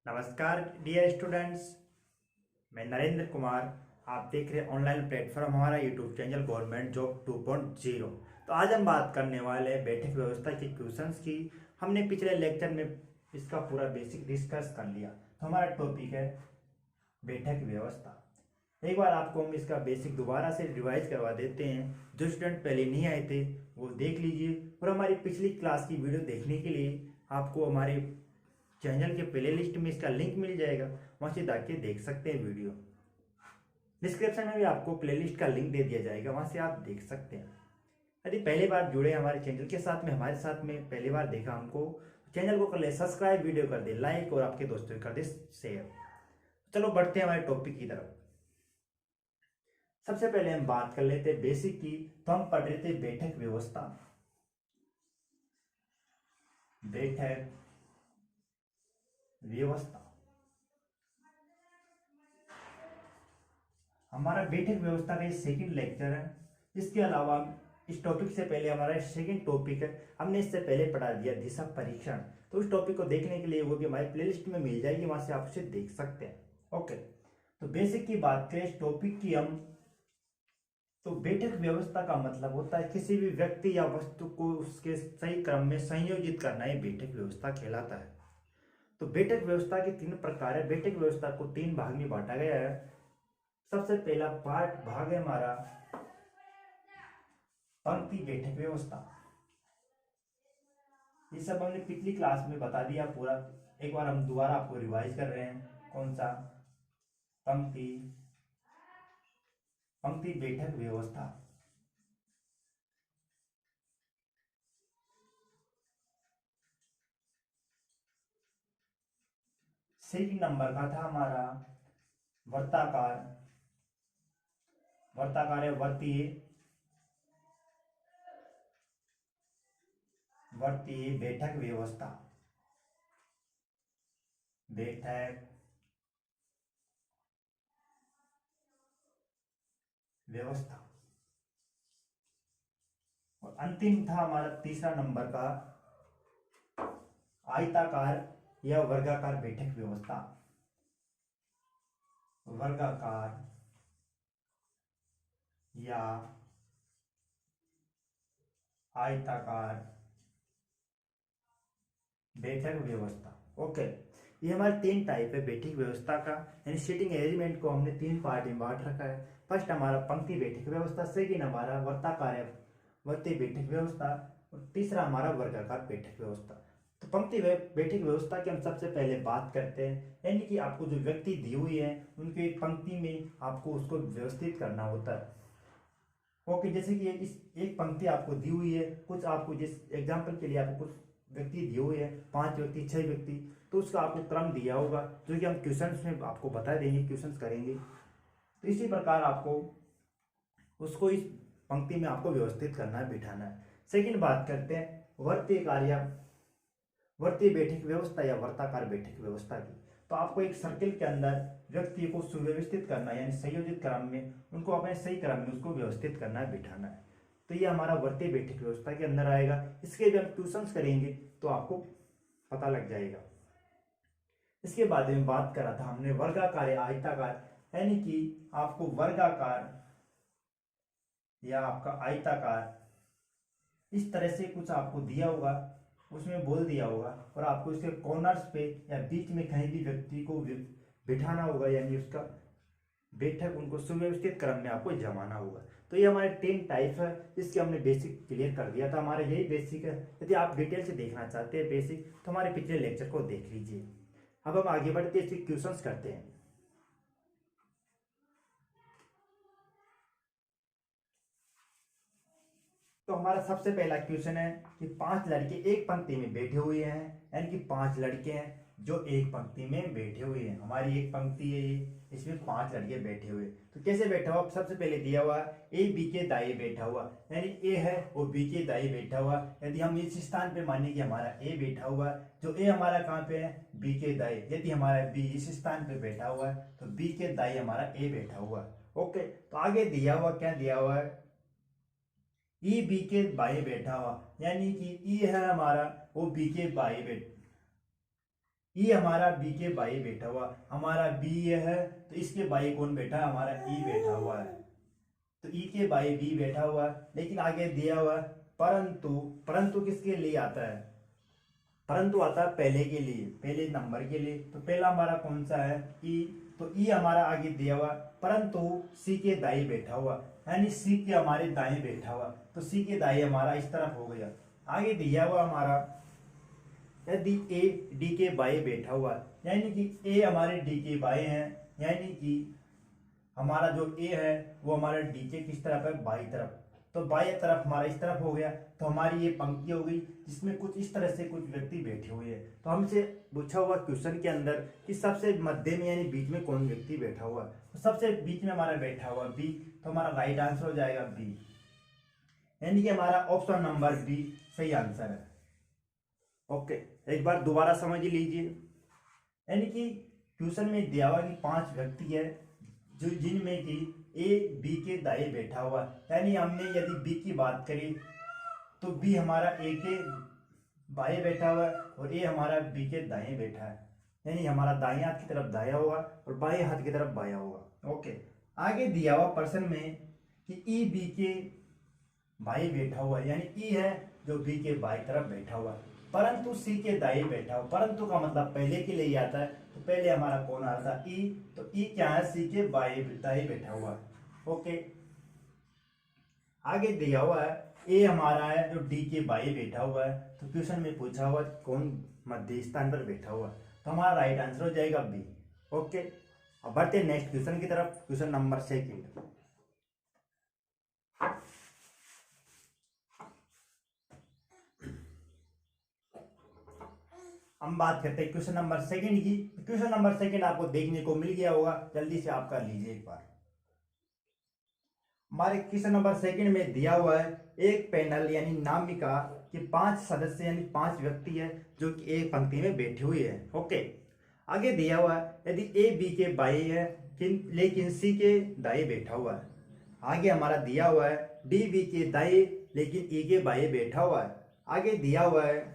नमस्कार dear students. मैं नरेंद्र कुमार। आप देख रहे हैं ऑनलाइन प्लेटफॉर्म हमारा यूट्यूब चैनल गवर्नमेंट जॉब 2.0। तो आज हम बात करने वाले हैं बैठक व्यवस्था के क्वेश्चंस की। हमने पिछले लेक्चर में इसका पूरा बेसिक डिस्कस कर लिया। तो हमारा टॉपिक है बैठक व्यवस्था। एक बार आपको हम इसका बेसिक दोबारा से रिवाइज करवा देते हैं। जो स्टूडेंट पहले नहीं आए थे वो देख लीजिए, और हमारी पिछली क्लास की वीडियो देखने के लिए आपको हमारे चैनल के प्ले लिस्ट में इसका लिंक मिल जाएगा, वहां से जाके देख सकते हैं वीडियो। डिस्क्रिप्शन में भी आपको प्ले लिस्ट का लिंक दे दिया जाएगा, वहां से आप देख सकते हैं। यदि पहली बार जुड़े हमारे चैनल के साथ में, हमारे साथ में पहली बार देखा हमको, चैनल को कर ले सब्सक्राइब, वीडियो कर दे लाइक और आपके दोस्तों को कर दे शेयर। चलो बढ़ते हैं हमारे टॉपिक की तरफ। सबसे पहले हम बात कर लेते हैं बेसिक की। तो हम पढ़ रहे थे बैठक व्यवस्था। बैठक व्यवस्था हमारा बैठक व्यवस्था का ये सेकंड लेक्चर है। इसके अलावा इस टॉपिक से पहले हमारा सेकंड टॉपिक है, हमने इससे पहले पढ़ा दिया दिशा परीक्षण। तो उस टॉपिक को देखने के लिए वो भी हमारी प्लेलिस्ट में मिल जाएगी, वहां से आप उसे देख सकते हैं। ओके, तो बेसिक की बात करें इस टॉपिक की हम, तो बैठक व्यवस्था का मतलब होता है किसी भी व्यक्ति या वस्तु को उसके सही क्रम में संयोजित करना, ही बैठक व्यवस्था कहलाता है। तो बैठक व्यवस्था के तीन प्रकार है। बैठक व्यवस्था को तीन भाग में बांटा गया है। सबसे पहला भाग है हमारा पंक्ति बैठक व्यवस्था। ये सब हमने पिछली क्लास में बता दिया पूरा। एक बार हम दोबारा आपको रिवाइज कर रहे हैं। कौन सा? पंक्ति बैठक व्यवस्था। सेकंड नंबर का था हमारा वर्ताकार या वर्तीय बैठक व्यवस्था। बैठक व्यवस्था। और अंतिम था हमारा तीसरा नंबर का आयताकार या वर्गाकार बैठक व्यवस्था। वर्गाकार या आयताकार बैठक व्यवस्था। ओके, ये हमारे तीन टाइप है बैठक व्यवस्था का। यानी सीटिंग अरेंजमेंट को हमने तीन पार्ट में बांट रखा है। फर्स्ट हमारा पंक्ति बैठक व्यवस्था, सेकंड हमारा वर्ताकार वर्तीय बैठक व्यवस्था, और तीसरा हमारा वर्गाकार बैठक व्यवस्था। तो पंक्ति बैठक व्यवस्था की हम सबसे पहले बात करते हैं। यानी कि आपको जो व्यक्ति दी हुई है उनकी एक पंक्ति में आपको उसको व्यवस्थित करना होता है। ओके, जैसे कि इस एक पंक्ति आपको दी हुई है, कुछ आपको जिस एग्जाम्पल के लिए आपको कुछ व्यक्ति दिए हुए हैं, 5 व्यक्ति 6 व्यक्ति, तो उसका आपको क्रम दिया होगा जो कि हम क्वेश्चंस में आपको बता देंगे, क्वेश्चंस करेंगे। तो इसी प्रकार आपको उसको इस पंक्ति में आपको व्यवस्थित करना है, बिठाना है। सेकंड बात करते हैं वर्तीय बैठक व्यवस्था या वर्ताकार बैठक व्यवस्था की। तो आपको एक सर्किल के अंदर व्यक्ति को सुव्यवस्थित करना है, यानी संयोजित क्रम में उनको अपने सही क्रम में उसको व्यवस्थित करना है, बिठाना है। तो ये हमारा वर्तीय बैठक व्यवस्था के अंदर आएगा। इसके भी हम ट्यूशंस करेंगे तो आपको पता लग जाएगा। इसके बाद में बात करा था हमने वर्गाकार या आयताकार, यानी कि आपको वर्गाकार या आपका आयताकार इस तरह से कुछ आपको दिया होगा, उसमें बोल दिया होगा, और आपको इसके कॉर्नर्स पे या बीच में कहीं भी व्यक्ति को बिठाना होगा, यानी उसका बैठक उनको सुव्यवस्थित क्रम में आपको जमाना होगा। तो ये हमारे 3 टाइप है, इसके हमने बेसिक क्लियर कर दिया था। हमारा यही बेसिक है। यदि आप डिटेल से देखना चाहते हैं बेसिक, तो हमारे पिछले लेक्चर को देख लीजिए। अब हम आगे बढ़ते हैं, इसके क्वेश्चंस करते हैं। तो हमारा सबसे पहला क्वेश्चन है कि 5 लड़के एक पंक्ति में बैठे हुए हैं, यानी कि 5 लड़के हैं जो एक पंक्ति में बैठे हुए हैं। हमारी एक पंक्ति है ये, इसमें 5 लड़के बैठे हुए। तो कैसे बैठा हुआ? सबसे पहले दिया हुआ ए बी के दाएं बैठा हुआ, यानी ए है वो बी के दाएं बैठा हुआ। यदि हम इस स्थान पे माने कि हमारा ए बैठा हुआ, जो ए हमारा कहाँ पे है? बी के दाएं। यदि हमारा बी इस स्थान पे बैठा हुआ है तो बी के दाएं हमारा ए बैठा हुआ है। ओके, तो आगे दिया हुआ क्या दिया हुआ है? ई बी के बाएं बैठा हुआ, यानी कि ई है हमारा वो बी के बाएं बैठ ई हमारा बी के बाई बैठा हुआ, हमारा बी ये है तो इसके बाई कौन बैठा है, हमारा ई बैठा हुआ है। तो ई के बाई बी बैठा हुआ है, लेकिन आगे दिया हुआ है परंतु, परंतु किसके लिए आता है, परंतु आता है पहले के लिए, पहले नंबर के लिए। तो पहला हमारा कौन सा है, ई। तो ई हमारा आगे दिया हुआ परंतु सी के दाई बैठा हुआ, यानी सी के हमारे दाएं बैठा हुआ, तो सी के दाई हमारा इस तरफ हो गया। आगे दिया हुआ हमारा यदि ए डी के बाई बैठा हुआ, यानी कि ए हमारे डी के बाई हैं, यानी कि हमारा जो ए है वो हमारे डी के किस तरफ है, बाई तरफ। तो बाई तरफ हमारा इस तरफ हो गया, तो हमारी ये पंक्ति हो गई जिसमें कुछ इस तरह से कुछ व्यक्ति बैठे हुए हैं। तो हमसे पूछा हुआ क्वेश्चन के अंदर कि सबसे मध्य में यानी बीच में कौन व्यक्ति बैठा हुआ है, तो सबसे बीच में हमारा बैठा हुआ बी, तो हमारा राइट आंसर हो जाएगा बी, यानी कि हमारा ऑप्शन नंबर बी सही आंसर है। ओके, एक बार दोबारा समझ लीजिए, यानी कि क्वेश्चन में दिया हुआ कि 5 व्यक्ति है जो जिनमें कि ए बी के दाएं बैठा हुआ, यानी हमने यदि बी की बात करी तो बी हमारा ए के बाएं बैठा हुआ है और ए हमारा बी के दाएं बैठा है, यानी हमारा दाएं हाथ की तरफ दाया होगा और बाएं हाथ की तरफ बाया होगा। ओके, आगे दिया हुआ प्रश्न में कि ई बी के बाएं बैठा हुआ है, यानी ई है जो बी के बाएं तरफ बैठा हुआ है, परंतु सी के दाएं बैठा हुआ, परंतु का मतलब पहले के लिए आता है, तो पहले हमारा कौन आ रहा था, ई। तो ई क्या है, सी के दाएं बैठा हुआ है। ओके, आगे दिया हुआ है ए हमारा है जो डी के बाएं बैठा हुआ है, तो क्वेश्चन में पूछा हुआ कौन मध्य स्थान पर बैठा हुआ, तो हमारा राइट आंसर हो जाएगा बी। ओके, अब बढ़ते हैं नेक्स्ट क्वेश्चन की तरफ, क्वेश्चन नंबर 2। हम बात करते हैं क्वेश्चन नंबर 2 की। क्वेश्चन नंबर 2 आपको देखने को मिल गया होगा, जल्दी से आप कर लीजिए एक बार। हमारे क्वेश्चन नंबर 2 में दिया हुआ है एक पैनल यानी नामिका के 5 सदस्य यानी 5 व्यक्ति है जो कि एक पंक्ति में बैठे हुए हैं। ओके, आगे दिया हुआ है यदि ए बी के बाएं है लेकिन सी के दाएं बैठा हुआ है। आगे हमारा दिया हुआ है डी बी के दाएं लेकिन ई के बाएं बैठा हुआ है। आगे दिया हुआ है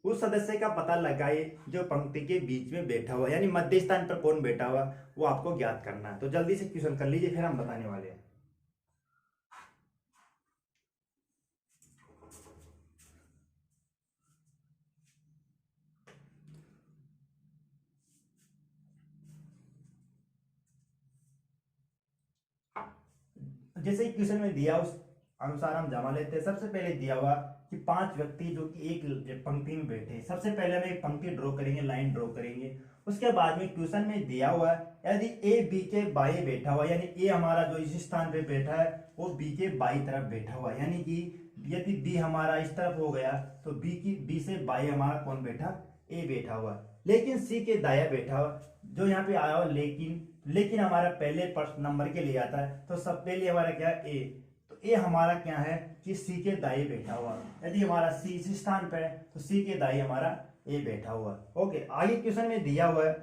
उस सदस्य का पता लगाए जो पंक्ति के बीच में बैठा हुआ, यानी मध्य स्थान पर कौन बैठा हुआ वो आपको ज्ञात करना है। तो जल्दी से क्वेश्चन कर लीजिए, फिर हम बताने वाले हैं। जैसे ही क्वेश्चन में दिया उस अनुसार हम जमा लेते हैं। सबसे पहले दिया हुआ कि 5 व्यक्ति जो कि एक पंक्ति में बैठे हैं। सबसे पहले हम एक पंक्ति ड्रॉ करेंगे, लाइन ड्रॉ करेंगे। उसके बाद में क्वेश्चन में दिया हुआ है यदि ए बी के बाएं बैठा हुआ, यानी ए हमारा जो इस स्थान पे बैठा है वो बी के बाई तरफ बैठा हुआ, यानी कि यदि बी हमारा इस तरफ हो गया तो बी से बाई हमारा कौन बैठा, ए बैठा हुआ। लेकिन सी के दाया बैठा हुआ, जो यहाँ पे आया हुआ लेकिन हमारा पहले नंबर के लिए आता है, तो सब पहले हमारा क्या है, ए। तो ए हमारा क्या है कि सी के दाएं बैठा हुआ, यदि हमारा सी इस स्थान पर है तो सी के दाएं हमारा ए बैठा हुआ। ओके, आगे क्वेश्चन में दिया हुआ है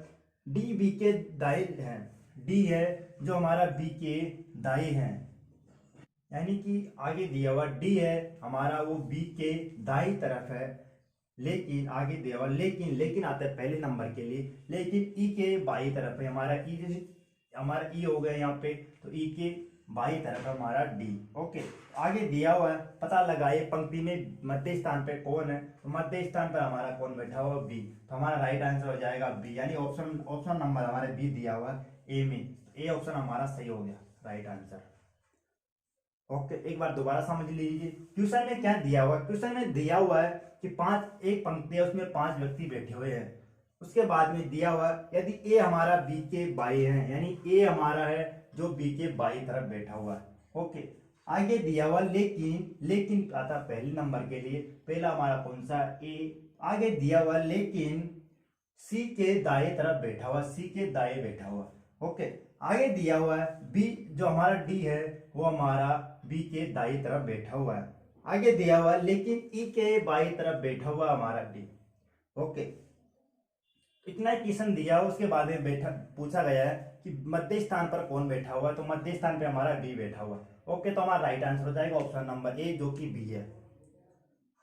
डी बी के दाएं है, डी है जो हमारा बी के दाएं है, यानी कि आगे दिया हुआ डी है हमारा वो बी के दाई तरफ है। लेकिन आगे दिया हुआ लेकिन आता है पहले नंबर के लिए, लेकिन ई के बाई तरफ है हमारा ई, जैसे हमारा ई हो गया यहाँ पे, तो ई के बाई तरफ है हमारा डी। ओके, आगे दिया हुआ है पता लगाए पंक्ति में मध्य स्थान पे कौन है, तो मध्य स्थान पर हमारा कौन बैठा हुआ, बी। तो हमारा राइट आंसर हो जाएगा बी, यानी ऑप्शन नंबर हमारे बी दिया हुआ ए में, ए ऑप्शन हमारा सही हो गया, राइट आंसर। ओके, एक बार दोबारा समझ लीजिए क्वेश्चन में क्या दिया हुआ। क्वेश्चन में दिया हुआ है कि एक पंक्ति है उसमें 5 व्यक्ति बैठे हुए हैं। उसके बाद में दिया हुआ यदि ए हमारा बी के बाई है, यानी ए हमारा है जो बी के बाई तरफ बैठा हुआ है। ओके, आगे दिया हुआ लेकिन आता पहले नंबर के लिए, पहला हमारा कौन सा, ए। आगे दिया हुआ लेकिन सी के दाएं तरफ बैठा हुआ, सी के दाएं बैठा हुआ। ओके, आगे दिया हुआ है बी जो हमारा डी है वो हमारा बी के दाई तरफ बैठा हुआ है। आगे दिया हुआ लेकिन ई के बाई तरफ बैठा हुआ हमारा डी। ओके, इतना क्वेश्चन दिया, उसके बाद में पूछा गया है कि मध्य स्थान पर कौन बैठा हुआ, तो मध्य स्थान पे हमारा बी बैठा हुआ। ओके, तो हमारा राइट आंसर हो जाएगा ऑप्शन नंबर ए जो कि बी है।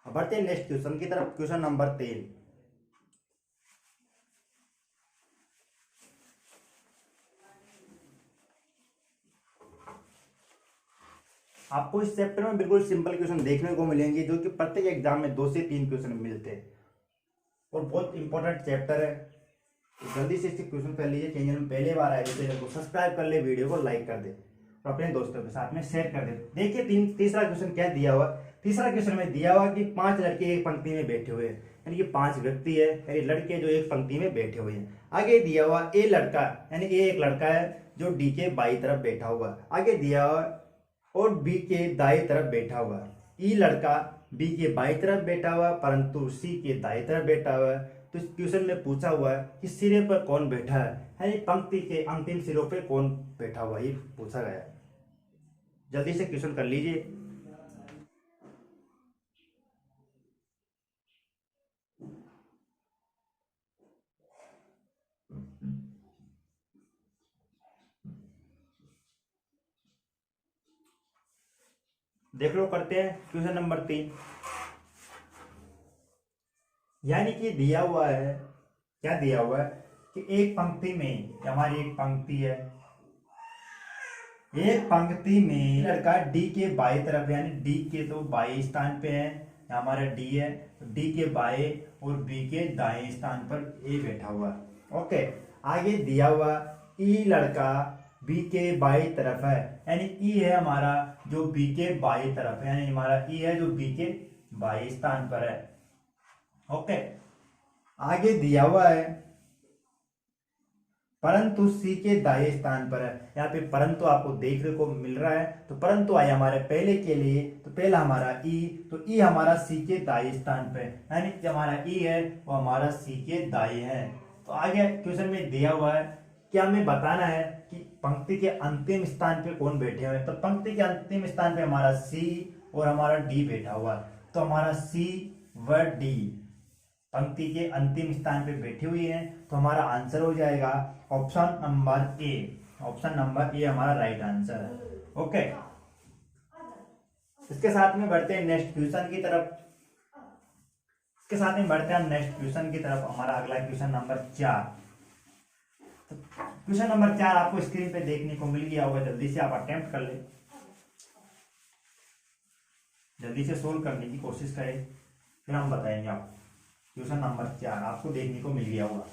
अब बढ़ते हैं नेक्स्ट क्वेश्चन की तरफ। Question number 3। आपको इस चैप्टर में बिल्कुल सिंपल क्वेश्चन देखने को मिलेंगे, जो कि प्रत्येक एग्जाम में 2 से 3 क्वेश्चन मिलते हैं और बहुत इंपॉर्टेंट चैप्टर है। तो जल्दी से इसके क्वेश्चन कर लीजिए। चैनल में पहले बार आए तो चैनल को सब्सक्राइब कर ले, वीडियो को लाइक कर दे और अपने दोस्तों के साथ में शेयर कर दे। देखिए तीसरा क्वेश्चन क्या दिया हुआ। तीसरा क्वेश्चन में दिया हुआ कि 5 लड़के एक पंक्ति में बैठे हुए हैं, यानी कि 5 व्यक्ति है, यानी लड़के जो एक पंक्ति में बैठे हुए हैं। आगे दिया हुआ ए लड़का, यानी ए एक लड़का है जो डी के बाई तरफ बैठा हुआ है। आगे दिया हुआ और बी के दाई तरफ बैठा हुआ है। ई लड़का बी के बाई तरफ बैठा हुआ है परंतु सी के दाई तरफ बैठा हुआ है। तो इस क्वेश्चन में पूछा हुआ है कि सिरे पर कौन बैठा है, यानी पंक्ति के अंतिम सिरों पे कौन बैठा हुआ है, ये पूछा गया है। जल्दी से क्वेश्चन कर लीजिए। देख लो, करते हैं क्वेश्चन नंबर 3। यानी कि दिया हुआ है, क्या दिया हुआ है कि एक पंक्ति में, हमारी एक पंक्ति है, एक पंक्ति में लड़का डी के बाई तरफ, यानी डी के तो बाई स्थान पे है, हमारा डी है, डी के बाएं और बी के दाएं स्थान पर ए बैठा हुआ है। ओके, आगे दिया हुआ ई लड़का बी के बाई तरफ है, यानी ई है हमारा जो बी के बाई तरफ है, यानी हमारा ई है जो बी के बाई स्थान पर है। ओके, आगे दिया हुआ है परंतु सी के दाएं स्थान पर है। यहाँ पे परंतु आपको देखने को मिल रहा है, तो परंतु आए हमारे पहले के लिए, तो पहला हमारा ई, तो ई हमारा सी के दाएं स्थान पे, यानी जो हमारा ई है वो हमारा सी के दाएं है। तो आगे क्वेश्चन में दिया हुआ है कि हमें बताना है कि पंक्ति के अंतिम स्थान पे कौन बैठे हुए हैं। तो पंक्ति के अंतिम स्थान पे हमारा सी और हमारा डी बैठा हुआ है। तो हमारा सी व डी पंक्ति के अंतिम स्थान पे बैठी हुई है, तो हमारा आंसर हो जाएगा option number A. Option number A हमारा राइट आंसर है। ओके, इसके साथ में बढ़ते हैं नेक्स्ट क्वेश्चन की तरफ। हमारा अगला क्वेश्चन नंबर 4। तो क्वेश्चन नंबर 4 आपको स्क्रीन पे देखने को मिल गया होगा। जल्दी से आप अटेम्प्ट कर ले, जल्दी से सोल्व करने की कोशिश करें, फिर हम बताएंगे आपको। क्वेश्चन नंबर 4 आपको देखने को मिल गया होगा।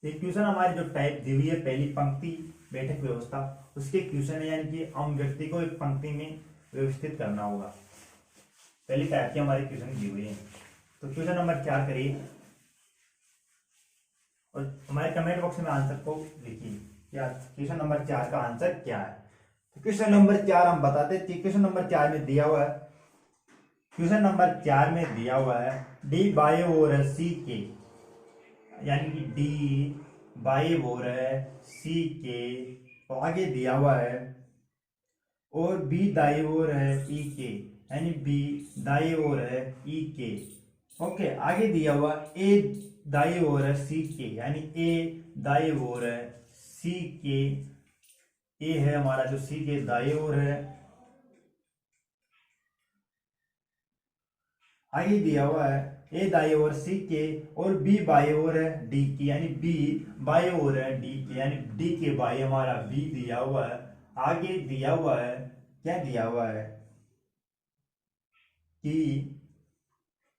एक क्वेश्चन हमारी जो टाइप दी हुई है, पहली पंक्ति बैठक व्यवस्था, उसके क्वेश्चन है, यानी कि हम व्यक्ति को एक पंक्ति में व्यवस्थित करना होगा। पहली टाइप की हमारी क्वेश्चन दी हुई है। तो क्वेश्चन नंबर 4 करिए और हमारे कमेंट बॉक्स में आंसर को लिखिए क्या क्वेश्चन नंबर 4 का आंसर क्या है। तो क्वेश्चन नंबर 4 हम बताते हैं। क्वेश्चन नंबर 4 में दिया हुआ है, क्वेश्चन नंबर 4 में दिया हुआ है डी बाई ओर है सी के, यानी कि डी बाई ओर है सी के, और आगे दिया हुआ है और बी दाई ओर है ई के, यानी बी दाई ओर है ई के। ओके, आगे दिया हुआ ए दाई ओर है सी के, यानी ए दाई ओर है सी के, ए है हमारा जो सी के दाई ओर है। आगे दिया हुआ है ए दाई ओर सी के और बी बाई ओर है डी की, यानी बी बाई ओर है डी के, यानी डी के बाई हमारा बी दिया हुआ है। आगे दिया हुआ है, क्या दिया हुआ है कि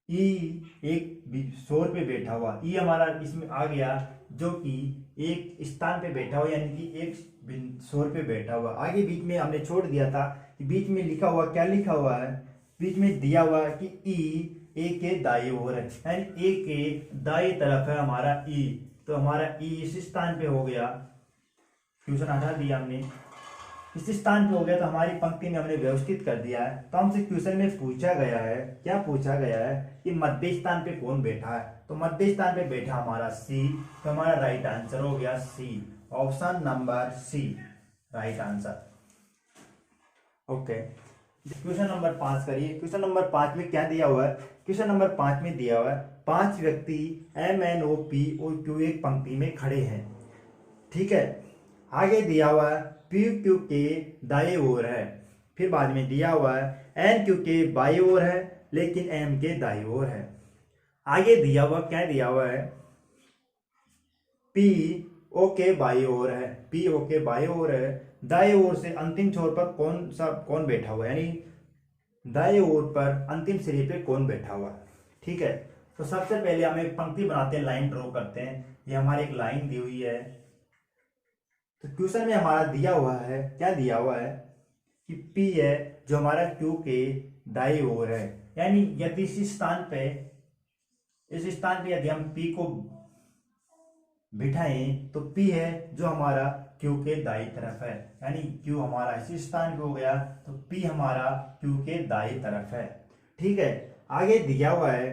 ई एक शोर पे बैठा हुआ, ई हमारा इसमें आ गया जो कि एक स्थान पे बैठा हुआ, यानी कि एक शोर पे बैठा हुआ। आगे बीच में हमने छोड़ दिया था कि बीच में लिखा हुआ, क्या लिखा हुआ है, बीच में दिया हुआ है कि ई ए के दाई ओर है, यानी ए के दाई तरफ है हमारा ई, तो हमारा ई इस स्थान पे हो गया। क्वेश्चन हटा दिया हमने, इस स्थान पे हो गया, तो हमारी पंक्ति में हमने व्यवस्थित कर दिया है। तो हमसे क्वेश्चन में पूछा गया है, क्या पूछा गया है कि मध्य स्थान पे कौन बैठा है। तो मध्य स्थान पे बैठा हमारा सी, तो हमारा राइट आंसर हो गया C. Option number C right answer. Okay, question number 5 करिए। क्वेश्चन नंबर 5 में क्या दिया हुआ है? क्वेश्चन नंबर 5 में दिया हुआ है 5 व्यक्ति एम एन ओ पी और क्यू एक पंक्ति में खड़े हैं। ठीक है, आगे दिया हुआ है पी क्यू के दाएं ओर है, फिर बाद में दिया हुआ है एन क्यू के बाएं ओर है लेकिन एम के दाएं ओर है। आगे दिया हुआ क्या दिया हुआ है? पी ओ के बाई ओर है, पी ओ के बाई ओर है, दाएं ओर से अंतिम छोर पर कौन बैठा हुआ है, यानी दाएं ओर पर अंतिम सिरे पे कौन बैठा हुआ है। ठीक है, तो सबसे पहले हम एक पंक्ति बनाते हैं, लाइन ड्रॉ करते हैं। ये हमारी एक लाइन दी हुई है। तो क्वेश्चन में हमारा दिया हुआ है, क्या दिया हुआ है कि पी है जो हमारा क्यू के दाएं ओर है, यानी यदि इस स्थान पे यदि हम पी को बिठाएं तो P है जो हमारा Q के दाई तरफ है, यानी Q हमारा इसी स्थान पे हो गया तो P हमारा Q के दाई तरफ है। ठीक है, आगे दिया हुआ है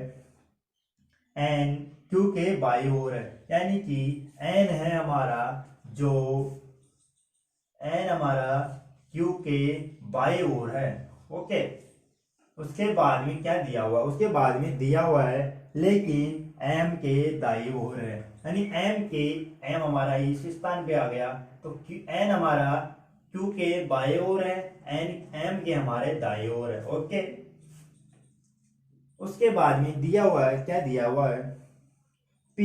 N Q के बाई ओर है, यानी कि N है हमारा जो N हमारा Q के बाई ओर है। ओके, उसके बाद में क्या दिया हुआ? उसके बाद में दिया हुआ है लेकिन M के दाई ओर है, यानी M हमारा इस स्थान पे आ गया तो N हमारा Q के बाएं ओर है, M के हमारे दाएं ओर है। ओके, उसके बाद में दिया हुआ है, क्या दिया हुआ है? P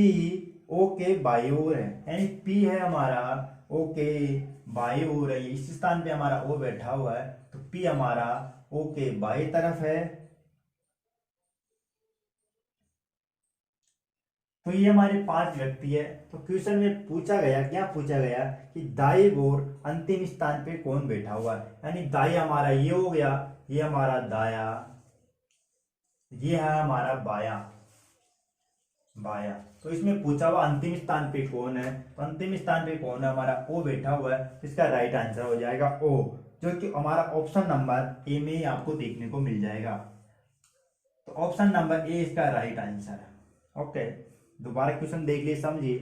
O के बाएं ओर है, यानी P है हमारा O के बाएं ओर है, इस स्थान पे हमारा O बैठा हुआ है तो P हमारा O के बाएं तरफ है। तो ये हमारे 5 व्यक्ति है। तो क्वेश्चन में पूछा गया, क्या पूछा गया कि दाएं ओर अंतिम स्थान पे कौन बैठा हुआ है, यानी दाएं हमारा ये हो गया, ये हमारा दाया, ये है हमारा बाया। तो इसमें पूछा हुआ अंतिम स्थान पे कौन है, तो अंतिम स्थान पे कौन है? हमारा ओ बैठा हुआ है, तो इसका राइट आंसर हो जाएगा ओ, जो कि हमारा ऑप्शन नंबर ए में आपको देखने को मिल जाएगा। तो ऑप्शन नंबर ए इसका राइट आंसर है। ओके, दोबारा क्वेश्चन देख लिए, समझिए।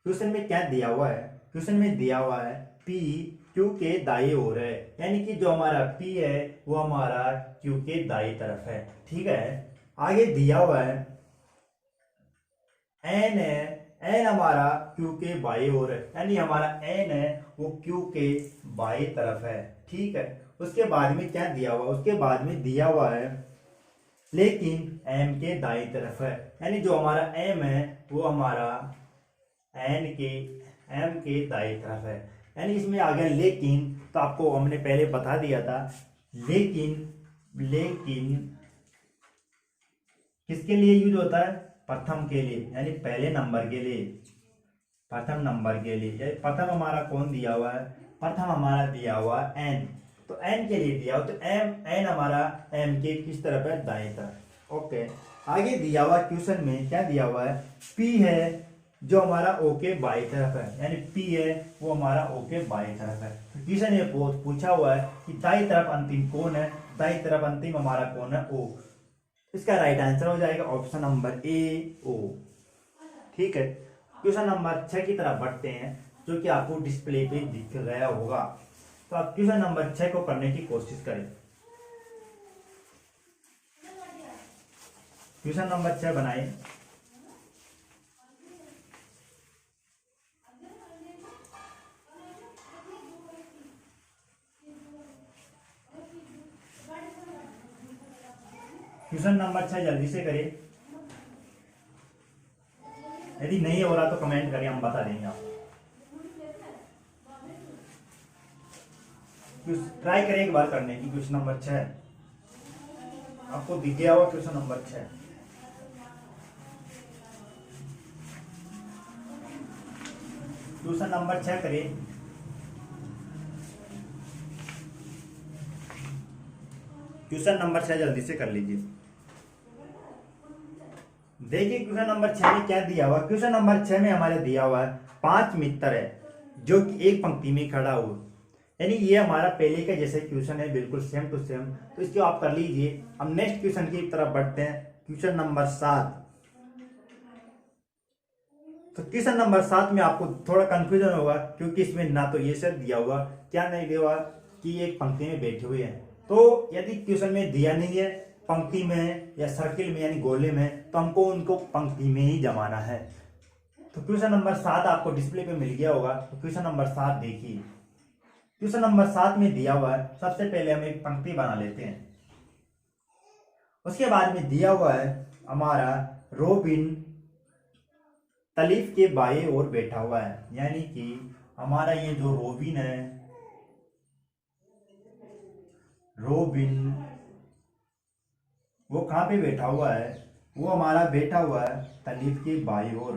क्वेश्चन में क्या दिया हुआ है? क्वेश्चन में दिया हुआ है P Q के दाएं ओर है, यानी कि जो हमारा P है वो हमारा Q के दाएं तरफ है। ठीक है, आगे दिया हुआ है N है, N हमारा Q के बाएं ओर है, यानी हमारा N है वो Q के बाएं तरफ है। ठीक है, उसके बाद में क्या दिया हुआ? उसके बाद में दिया हुआ है लेकिन M के दाई तरफ है, यानी जो हमारा M है वो हमारा M के दाई तरफ है, यानी इसमें आ गया लेकिन। तो आपको हमने पहले बता दिया था लेकिन किसके लिए यूज होता है? प्रथम के लिए, यानी पहले नंबर के लिए, प्रथम नंबर के लिए। प्रथम हमारा कौन दिया हुआ है? प्रथम हमारा दिया हुआ N, तो N के लिए दिया हो तो N हमारा M के किस तरफ है? दाएं तरफ। ओके, आगे दिया हुआ क्वेश्चन में क्या दिया हुआ है? P है जो हमारा O के बाएं तरफ है, यानी P है वो हमारा O के बाएं तरफ है। तो क्वेश्चन ये पूछा हुआ है कि दाएं तरफ अंतिम कौन है? दाएं तरफ अंतिम हमारा कौन है? O। इसका राइट आंसर हो जाएगा ऑप्शन नंबर ए, O। ठीक है, क्वेश्चन नंबर 6 की तरफ बढ़ते हैं, जो कि आपको डिस्प्ले पे दिख गया होगा। तो आप क्वेश्चन नंबर 6 को करने की कोशिश करें। क्वेश्चन नंबर 6 बनाए। क्वेश्चन नंबर 6 जल्दी से करें, यदि नहीं हो रहा तो कमेंट करिए, हम बता देंगे आपको। ट्राई करें एक बार करने की। क्वेश्चन नंबर 6 आपको दिख गया हुआ। क्वेश्चन नंबर 6 क्वेश्चन नंबर 6 करें। क्वेश्चन नंबर 6 जल्दी से कर लीजिए। देखिए क्वेश्चन नंबर 6 में क्या दिया हुआ? क्वेश्चन नंबर 6 में हमारे दिया हुआ है 5 मित्र है जो कि एक पंक्ति में खड़ा हुआ, यानी ये हमारा पहले का जैसे क्वेश्चन है, बिल्कुल सेम टू सेम। तो इसको आप कर लीजिए। अब नेक्स्ट क्वेश्चन की तरफ बढ़ते हैं, क्वेश्चन नंबर 7। तो क्वेश्चन नंबर 7 में आपको थोड़ा कंफ्यूजन होगा, क्योंकि इसमें ना तो ये सब दिया हुआ, क्या नहीं दिया हुआ कि एक पंक्ति में बैठे हुए हैं। तो यदि क्वेश्चन में दिया नहीं है पंक्ति में या सर्किल में यानी गोले में, तो हमको उनको पंक्ति में ही जमाना है। तो क्वेश्चन नंबर 7 आपको डिस्प्ले पे मिल गया होगा। तो क्वेश्चन नंबर 7 देखिए, क्वेश्चन नंबर 7 में दिया हुआ है, सबसे पहले हम एक पंक्ति बना लेते हैं। उसके बाद में दिया हुआ है हमारा रोबिन तलीफ के बाएं ओर बैठा हुआ है, यानी कि हमारा ये जो रोबिन है, रोबिन वो कहाँ पे बैठा हुआ है, वो हमारा बैठा हुआ है तलीफ के बाएं ओर।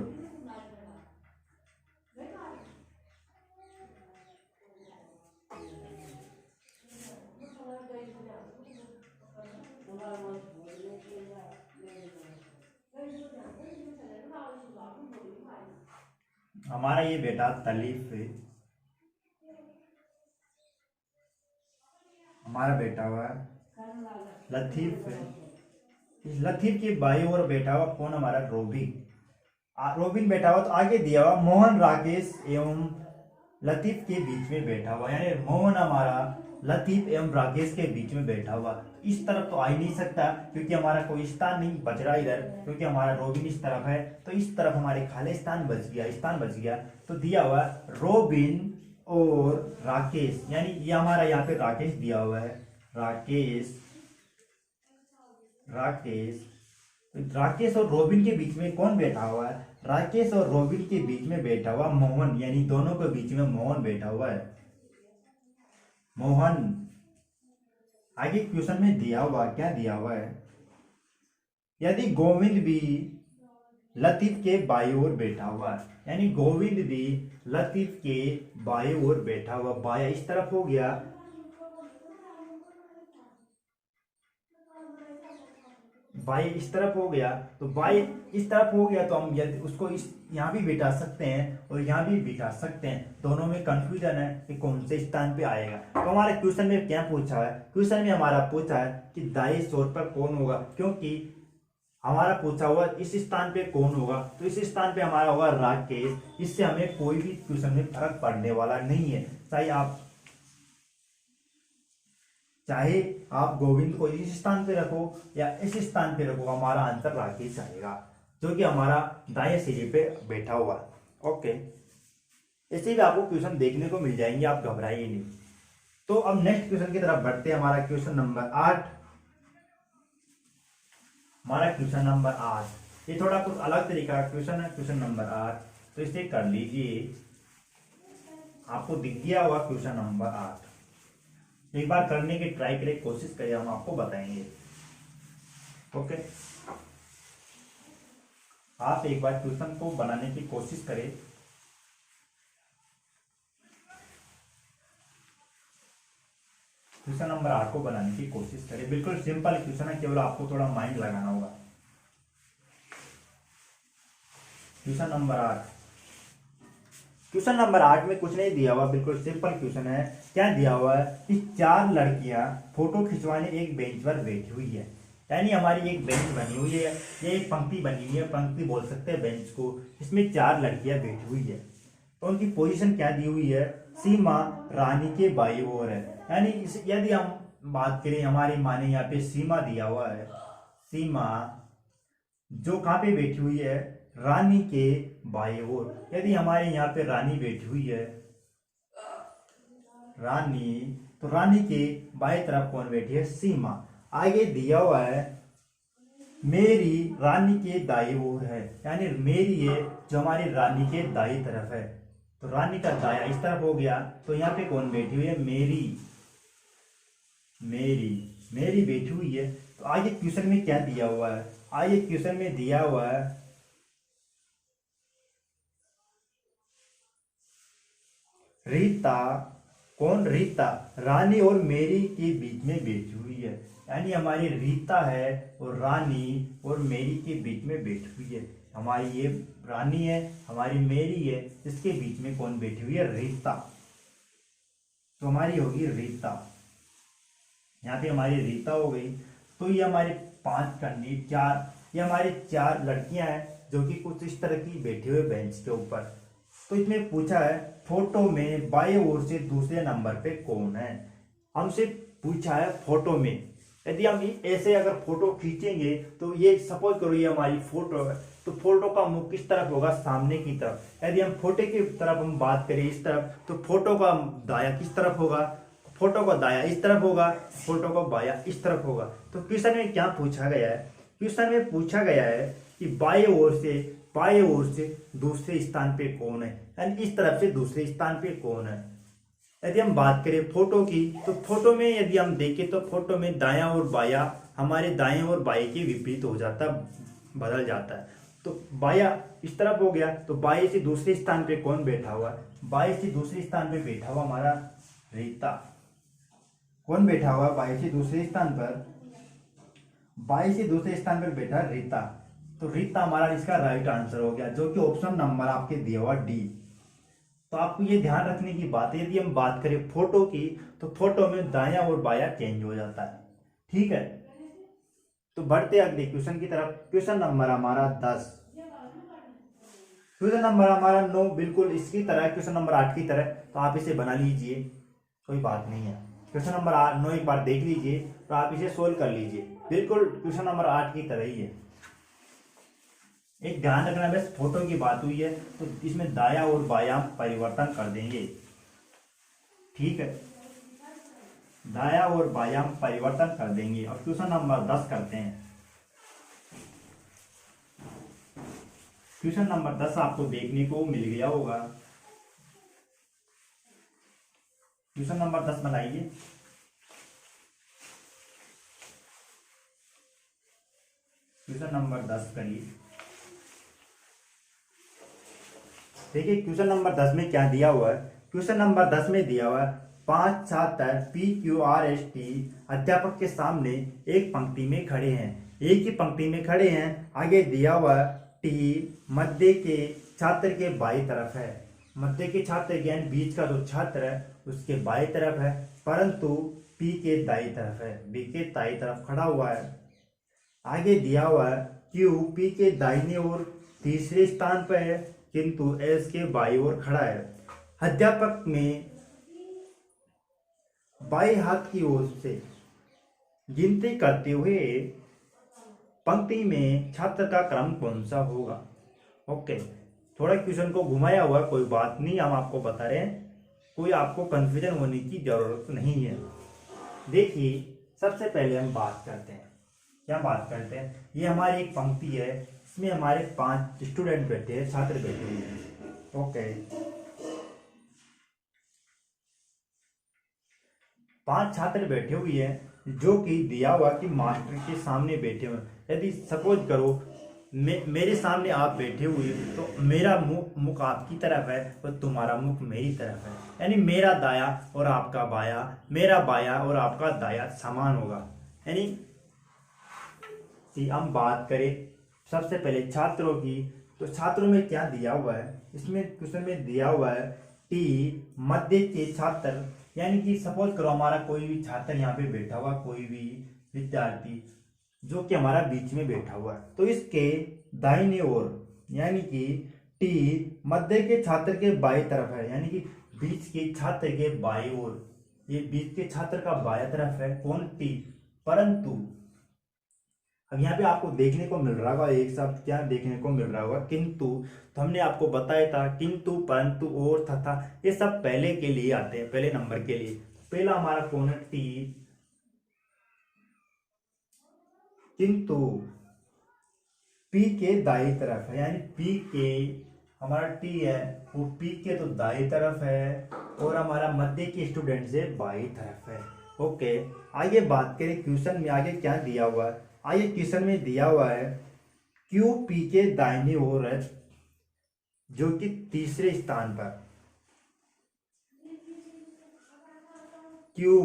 हमारा ये बेटा तलीफ हमारा बैठा हुआ है लतीफ है। इस लतीफ के बाई ओर बैठा हुआ कौन, हमारा रोबिन। रोबिन बैठा हुआ, तो आगे दिया हुआ मोहन राकेश एवं लतीफ के बीच में बैठा हुआ, यानी मोहन हमारा लतीफ एवं राकेश के बीच में बैठा हुआ। इस तरफ तो आ ही नहीं सकता क्योंकि हमारा कोई स्थान नहीं बच रहा इधर, क्योंकि हमारा रोबिन इस तरफ है, तो इस तरफ हमारे खाली स्थान बच गया। तो दिया हुआ रोबिन और राकेश, यानी ये हमारा यहाँ पे राकेश दिया हुआ है, राकेश और रोबिन के बीच में कौन बैठा हुआ है, राकेश और रोबिन के बीच में बैठा हुआ मोहन, यानी दोनों के बीच में मोहन बैठा हुआ है, मोहन। आगे क्वेश्चन में दिया हुआ क्या दिया हुआ है, यदि गोविंद भी लतीफ के बाई ओर बैठा हुआ है, यानी गोविंद भी लतीफ के बाई ओर बैठा हुआ, बाया इस तरफ हो गया, बाई इस तरफ हो गया, तो बाई इस तरफ हो गया, तो हम यदि उसको इस यहाँ भी बिठा सकते हैं और यहाँ भी बिठा सकते हैं, दोनों में कंफ्यूजन है कि कौन से स्थान पे आएगा। तो हमारे क्वेश्चन में क्या पूछा है, क्वेश्चन में हमारा पूछा है कि दाएं छोर पर कौन होगा, क्योंकि हमारा पूछा हुआ इस स्थान पे कौन होगा, तो इस स्थान पे हमारा होगा राकेश। इससे हमें कोई भी क्वेश्चन में फर्क पड़ने वाला नहीं है, चाहे आप गोविंद को इस स्थान पे रखो या इस स्थान पे रखो, हमारा आंसर राकेश आएगा, जो कि हमारा दाएं सिरे पे बैठा हुआ। ओके, इसी भी आपको क्वेश्चन देखने को मिल जाएंगे, आप घबराइए नहीं। तो अब नेक्स्ट क्वेश्चन की तरफ बढ़ते हैं। हमारा क्वेश्चन नंबर 8, ये थोड़ा कुछ अलग तरीका का क्वेश्चन है, क्वेश्चन नंबर 8, तो इसे कर लीजिए। आपको दिख गया होगा क्वेश्चन नंबर 8, एक बार करने की ट्राई करें, कोशिश करें, हम आपको बताएंगे। ओके, आप एक बार क्वेश्चन को बनाने की कोशिश करें। क्वेश्चन नंबर 8 को बनाने की कोशिश करें, बिल्कुल सिंपल क्वेश्चन है, केवल आपको थोड़ा माइंड लगाना होगा। क्वेश्चन नंबर 8 में कुछ नहीं दिया हुआ, बिल्कुल सिंपल क्वेश्चन है। क्या दिया हुआ है कि 4 लड़कियां फोटो खिंचवाने एक बेंच पर बैठी हुई है, यानी हमारी एक बेंच बनी हुई है, ये एक पंक्ति बनी हुई है, पंक्ति बोल सकते हैं बेंच को। इसमें 4 लड़कियां बैठी हुई है, तो उनकी पोजीशन क्या दी हुई है, सीमा रानी के बाई ओर है, यानी यदि हम बात करें, हमारी माने यहाँ पे सीमा दिया हुआ है, सीमा जो कहाँ पे बैठी हुई है, रानी के बाई ओर। यदि हमारे यहाँ पे रानी बैठी हुई है, रानी, तो रानी के बाएं तरफ कौन बैठी है, सीमा। आगे दिया हुआ है मेरी रानी के दाई ओर है, यानी मेरी है जो हमारी रानी के दाई तरफ है, तो रानी का दाया इस तरफ हो गया, तो यहाँ पे कौन बैठी हुई है, मेरी बैठी हुई है। तो आगे क्वेश्चन में क्या दिया हुआ है, आगे क्वेश्चन में दिया हुआ है रीता, कौन, रीता रानी और मेरी के बीच में बैठी हुई है, यानी हमारी रीता है और रानी और मेरी के बीच में बैठी हुई है। हमारी ये रानी है, हमारी मेरी है, इसके बीच में कौन बैठी हुई है, रीता। तो हमारी होगी रीता, यहाँ पे हमारी रीता हो गई। तो ये हमारी 5 करनी 4, ये हमारी 4 लड़कियां हैं जो कि कुछ इस तरह की बैठी हुए बेंच के ऊपर। तो इसमें पूछा है फोटो में बाएं ओर से दूसरे नंबर पे कौन है। हमसे पूछा है फोटो में। यदि हम ऐसे अगर फोटो खींचेंगे तो ये सपोज करो ये हमारी फोटो है, तो फोटो का मुख किस तरफ होगा, सामने की तरफ। यदि हम फोटो की तरफ हम बात करें इस तरफ, तो फोटो का दाया किस तरफ होगा, फोटो का दाया इस तरफ होगा, फोटो का बाया इस तरफ होगा। तो क्वेश्चन में क्या पूछा गया है, क्वेश्चन में पूछा गया है कि बाएं ओर से दूसरे स्थान पे कौन है, यानी इस तरफ से दूसरे स्थान पे कौन है। यदि हम बात करें फोटो की, तो फोटो में यदि हम देखें तो फोटो में दायां और बाया हमारे दाएं और बाएं के विपरीत हो जाता, बदल जाता है। तो बाया इस तरफ हो गया, तो बाएं से दूसरे स्थान पे कौन बैठा हुआ है, बाएं से दूसरे स्थान पे बैठा हुआ हमारा रीता। कौन बैठा हुआ बाएं से दूसरे स्थान पर, बाएं से दूसरे स्थान पर बैठा रीता। तो रीता हमारा इसका राइट आंसर हो गया, जो कि ऑप्शन नंबर आपके दिया हुआ डी। तो आपको ये ध्यान रखने की बात है, यदि हम बात करें फोटो की, तो फोटो में दाया और बाया चेंज हो जाता है। ठीक है, तो बढ़ते अगले क्वेश्चन की तरफ। क्वेश्चन नंबर हमारा 10, क्वेश्चन नंबर हमारा 9 बिल्कुल इसकी तरह, क्वेश्चन नंबर 8 की तरह। तो आप इसे बना लीजिए, कोई बात नहीं है। क्वेश्चन नंबर 9 एक बार देख लीजिए तो आप इसे सोल्व कर लीजिए, बिल्कुल क्वेश्चन नंबर 8 की तरह ही है। एक ध्यान रखना, बस फोटो की बात हुई है तो इसमें दाया और बाया परिवर्तन कर देंगे। ठीक है, दाया और बाया परिवर्तन कर देंगे। और क्वेश्चन नंबर 10 करते हैं। क्वेश्चन नंबर 10 आपको देखने को मिल गया होगा। क्वेश्चन नंबर 10 बनाइए। क्वेश्चन नंबर 10 करिए। देखिए क्वेश्चन नंबर 10 में क्या दिया हुआ है। क्वेश्चन नंबर 10 में दिया हुआ है 5 छात्र PQRST अध्यापक के सामने एक पंक्ति में खड़े हैं, एक ही पंक्ति में खड़े हैं। आगे दिया हुआ टी मध्य के छात्र के बाई तरफ है, मध्य के छात्र यानी बीच का जो छात्र है उसके बाई तरफ है, परंतु पी के दाई तरफ है, बी के दाई तरफ खड़ा हुआ है। आगे दिया हुआ है क्यू पी के दाहिने ओर तीसरे स्थान पर है, किंतु एस के बाई ओर खड़ा है। अध्यापक में बाएं हाथ की ओर से गिनती करते हुए पंक्ति में छात्र का क्रम कौन सा होगा। ओके, थोड़ा क्वेश्चन को घुमाया हुआ, कोई बात नहीं, हम आपको बता रहे हैं, कोई आपको कंफ्यूजन होने की जरूरत नहीं है। देखिए सबसे पहले हम बात करते हैं, क्या बात करते हैं, ये हमारी एक पंक्ति है, इसमें हमारे 5 स्टूडेंट बैठे हैं, छात्र बैठे हुए हैं। ओके, 5 छात्र बैठे हुए हैं, जो कि दिया हुआ कि मास्टर के सामने बैठे हुए। यदि सपोज करो मेरे सामने आप बैठे हुए, तो मेरा मुख आपकी तरफ है और तुम्हारा मुख मेरी तरफ है, यानी मेरा दाया और आपका बाया, मेरा बाया और आपका दाया समान होगा। यानी हम बात करें सबसे पहले छात्रों की, तो छात्रों में क्या दिया हुआ है, इसमें क्वेश्चन में दिया हुआ है टी मध्य के छात्र, यानी कि सपोज करो हमारा कोई भी छात्र यहाँ पे बैठा हुआ, कोई भी विद्यार्थी जो कि हमारा बीच में बैठा हुआ है, तो इसके दाहिने ओर यानी कि टी मध्य के छात्र के बाई तरफ है, यानी कि बीच के छात्र के बाई ओर, ये बीच के छात्र का बाया तरफ है कौन, टी। परंतु अब यहाँ पे आपको देखने को मिल रहा होगा एक शब्द, क्या देखने को मिल रहा होगा, किंतु। तो हमने आपको बताया था किंतु, परंतु और तथा, ये सब पहले के लिए आते हैं, पहले नंबर के लिए। पहला हमारा कौन है, टी, किंतु पी के दाई तरफ है, यानी पी के हमारा टी है वो पी के तो दाई तरफ है, और हमारा मध्य के स्टूडेंट से बाई तरफ है। ओके, आगे बात करें क्वेश्चन में आगे क्या दिया हुआ है। आगे क्वेश्चन में दिया हुआ है क्यू पी के दाहिने ओर है, जो कि तीसरे स्थान पर, क्यू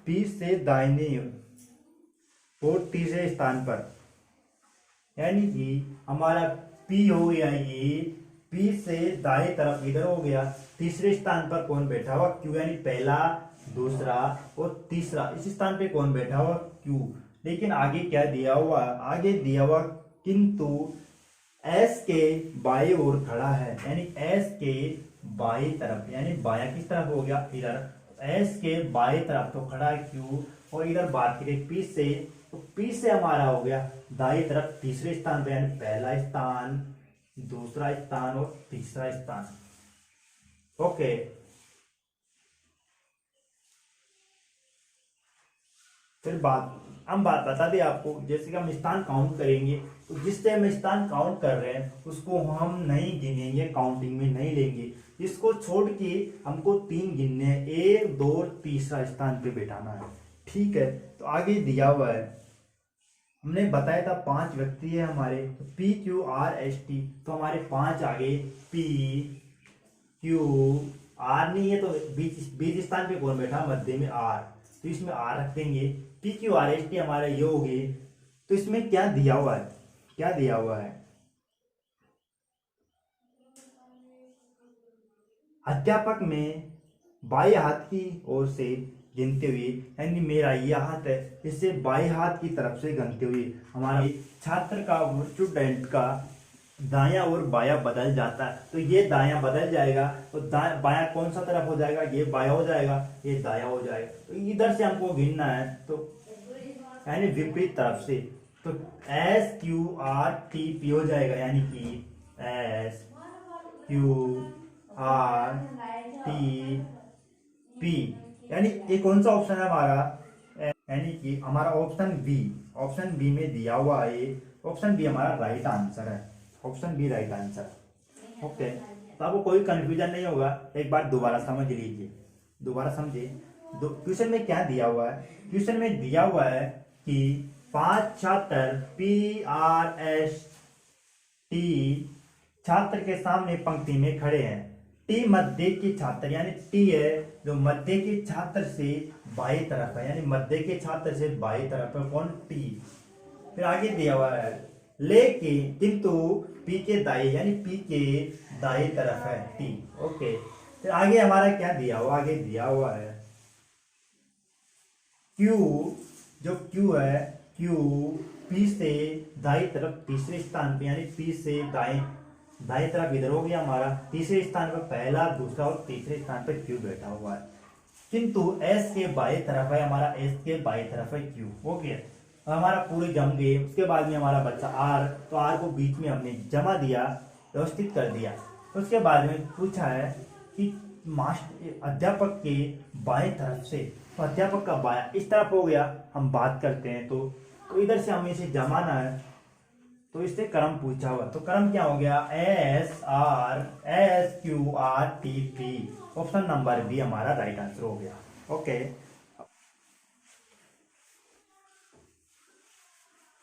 पी से दाहिने और तीसरे स्थान पर, यानी कि हमारा पी हो गया, ये पी से दाएं तरफ इधर हो गया, तीसरे स्थान पर कौन बैठा हुआ, क्यू, यानी पहला, दूसरा और तीसरा, इस स्थान पे कौन बैठा हुआ, क्यू। लेकिन आगे क्या दिया हुआ, आगे दिया हुआ किंतु एस के बाएं ओर खड़ा है, यानी एस के बाएं तरफ, यानी बाया किस तरफ हो गया, इधर, एस के बाएं तरफ तो खड़ा है क्यू, और इधर बात करें पी से, तो पी से हमारा हो गया दाएं तरफ तीसरे स्थान पे, यानी पहला स्थान, दूसरा स्थान और तीसरा स्थान। ओके, फिर हम बात बता दें आपको, जैसे कि हम स्थान काउंट करेंगे, तो जिससे हम स्थान काउंट कर रहे हैं उसको हम नहीं गिनेंगे, काउंटिंग में नहीं लेंगे। इसको छोड़ के हमको 3 गिनने हैं, 1 2 तीसरा स्थान पे बैठाना है। ठीक है, तो आगे दिया हुआ है, हमने बताया था 5 व्यक्ति है हमारे, तो P Q R S T, तो हमारे 5 आगे पी क्यू आर नहीं है, तो बीच स्थान पे कौन बैठा, मध्य में आर, तो इसमें आर रख देंगे। P Q R S T हमारे ये हो गए। तो इसमें क्या दिया हुआ है, क्या दिया हुआ है, अध्यापक में बाएं हाथ की ओर से गिनते हुए, यानी मेरा ये हाथ है, इससे बाएं हाथ की तरफ से गिनते हुए हमारा छात्र का, स्टूडेंट का दायां और बायां बदल जाता है। तो ये दायां बदल जाएगा, तो बायां कौन सा तरफ हो जाएगा, ये बायां हो जाएगा, ये दायां हो जाएगा। तो इधर से हमको गिनना है, तो यानी विपरीत तरफ से, तो S Q R T P हो जाएगा, यानी कि S Q R T P, यानी ये कौन सा ऑप्शन है हमारा, यानी कि हमारा ऑप्शन बी में दिया हुआ है, ऑप्शन बी हमारा राइट आंसर है, option B right answer. Okay, तो आपको कोई कंफ्यूजन नहीं होगा, एक बार दोबारा समझ लीजिए, दोबारा समझिए। क्वेश्चन में क्या दिया हुआ है, क्वेश्चन में दिया हुआ है कि 5 छात्र पी आर एस टी छात्र के सामने पंक्ति में खड़े हैं। टी मध्य के छात्र, यानी टी है जो मध्य के छात्र से बाएं तरफ है, यानी मध्य के छात्र से बाएं तरफ है कौन, टी। फिर आगे दिया हुआ है लेकिन किंतु पी के दाएं, यानी पी के दाएं तरफ है टी। ओके, फिर आगे हमारा क्या दिया हुआ, आगे दिया हुआ है क्यू, जो क्यू है, क्यू पी से दाएं तरफ तीसरे स्थान पे, यानी पी से दाएं तरफ इधर हो गया हमारा, तीसरे स्थान पर पहला, दूसरा और तीसरे स्थान पर क्यू बैठा हुआ है। किंतु एस के बाएं तरफ है हमारा, एस के बाएं तरफ है क्यू। हो गया, हमारा पूरे जम गए। उसके बाद में हमारा बच्चा आर, तो आर को बीच में हमने जमा दिया, व्यवस्थित कर दिया। तो उसके बाद में पूछा है कि अध्यापक के बाएं तरफ से, तो अध्यापक का बायां इस तरफ हो गया, हम बात करते हैं तो इधर से हमें इसे जमाना है, तो इससे क्रम पूछा हुआ, तो क्रम क्या हो गया, S Q R T P, option number B हमारा राइट आंसर हो गया। ओके,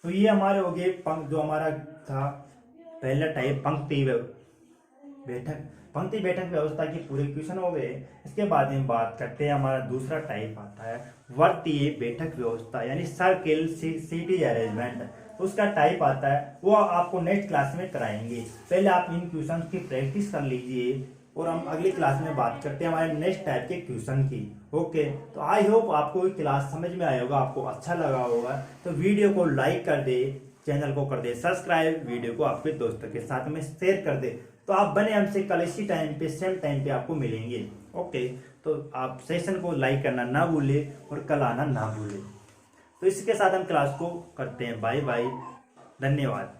तो ये हो गए जो हमारा था पहला टाइप, पंक्ति बैठक व्यवस्था की पूरे क्वेश्चन हो गए। इसके बाद में बात करते हैं, हमारा दूसरा टाइप आता है वर्तीय बैठक व्यवस्था, यानी सर्किल सिटी अरेंजमेंट। उसका टाइप आता है, वो आपको नेक्स्ट क्लास में कराएंगे। पहले आप इन क्वेश्चन की प्रैक्टिस कर लीजिए, और हम अगली क्लास में बात करते हैं हमारे नेक्स्ट टाइप के क्वेश्चन की। ओके, तो आई होप आपको क्लास समझ में आया होगा, आपको अच्छा लगा होगा। तो वीडियो को लाइक कर दे, चैनल को कर दे सब्सक्राइब, वीडियो को आपके दोस्तों के साथ में शेयर कर दे। तो आप बने हमसे कल इसी टाइम पे, सेम टाइम पे आपको मिलेंगे। ओके, तो आप सेशन को लाइक करना ना भूले और कल आना ना भूले। तो इसके साथ हम क्लास को करते हैं, बाय बाय, धन्यवाद।